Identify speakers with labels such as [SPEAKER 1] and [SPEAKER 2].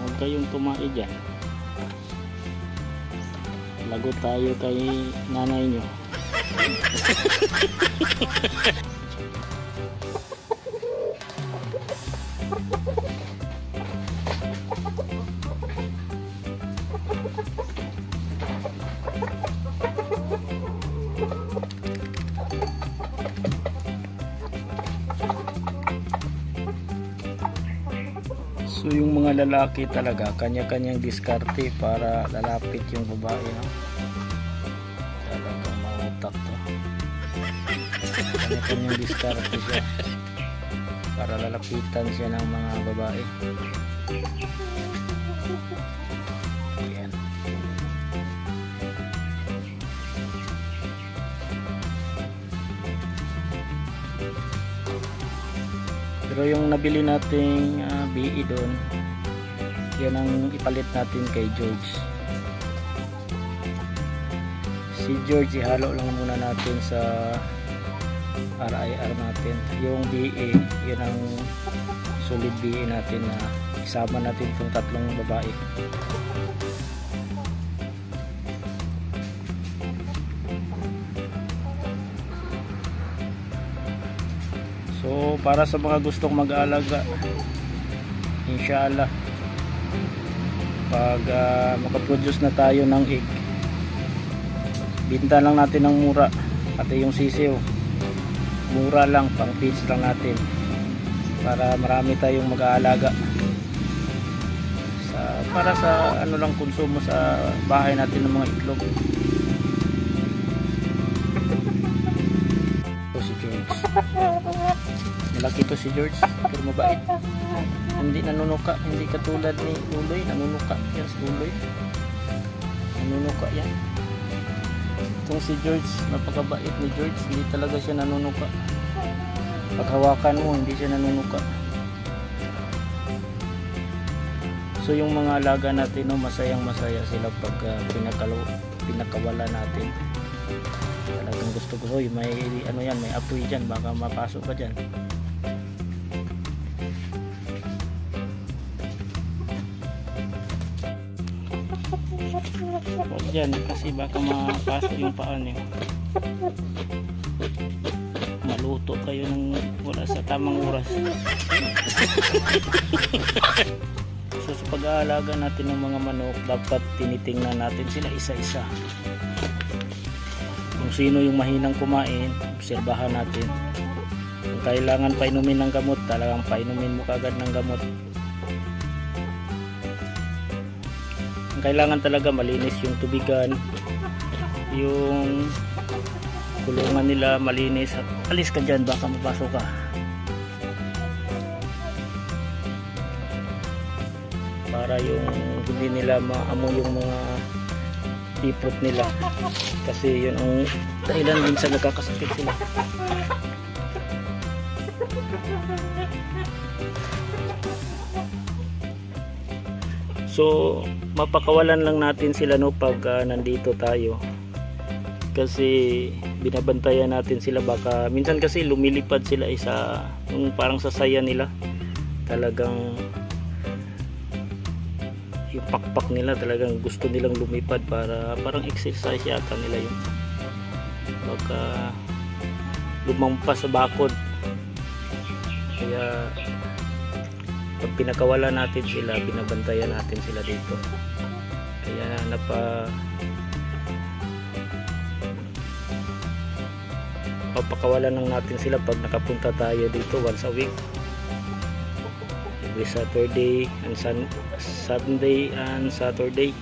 [SPEAKER 1] Huwag kayong tumae dyan. Lagot tayo kay nanay nyo. So yung mga lalaki talaga kanya-kanyang diskarte para lalapit yung babae, no? Talagang mautak to. Kanya-kanyang diskarte siya para lalapitan siya ng mga babae. Ayan. Pero yung nabili nating BE doon, yan ang ipalit natin kay George. Si George ihalo lang muna natin sa RIR natin. Yung BE, yan ang solid BE natin na isama natin itong tatlong babae. So para sa mga gustong mag-aalaga, inshallah pag makaproduce na tayo ng egg, binta lang natin ng mura. Pati yung sisiw mura lang, pang feeds lang natin para marami tayong mag-aalaga para sa ano lang konsumo sa bahay natin ng mga itlog. Si George, malaki to si George pero mabait, hindi nanunuka, hindi katulad ni Luloy. Nanunuka yan si Luloy, nanunuka yan. Itong si George, napakabait ni George, hindi talaga siya nanunuka. Paghawakan mo hindi siya nanunuka. So yung mga alaga natin, no, masayang masaya sila pag pinakawala natin. Talagang gusto ko, hoy, may ano yan, may apoy dyan, baka mapasok ka dyan. Huwag dyan kasi baka mapasok yung paa niyo. Maluto kayo ng wala sa tamang oras. So sa pag-aalaga natin ng mga manok, dapat tinitingnan natin sila isa-isa. Kung sino yung mahinang kumain, obserbahan natin. Kung kailangan painumin ng gamot, talagang painumin mo kagad ng gamot. kailangan talaga malinis yung tubigan, yung kulungan nila malinis. Alis ka dyan, baka mapasok ka. Para yung hindi nila maamoy yung mga ipot nila, kasi yun ang dahilan minsan nagkakasakit sila. So mapakawalan lang natin sila no pag nandito tayo, kasi binabantayan natin sila. Baka minsan kasi lumilipad sila isa yung parang sa saya nila, talagang yung pakpak nila talagang gusto nilang lumipad, para parang exercise yata nila yun. Baka lumampas sa bakod. Kaya pag pinakawala natin sila, binabantayan natin sila dito. Kaya papakawalan lang natin sila pag nakapunta tayo dito once a week, every Saturday and Sunday and Saturday.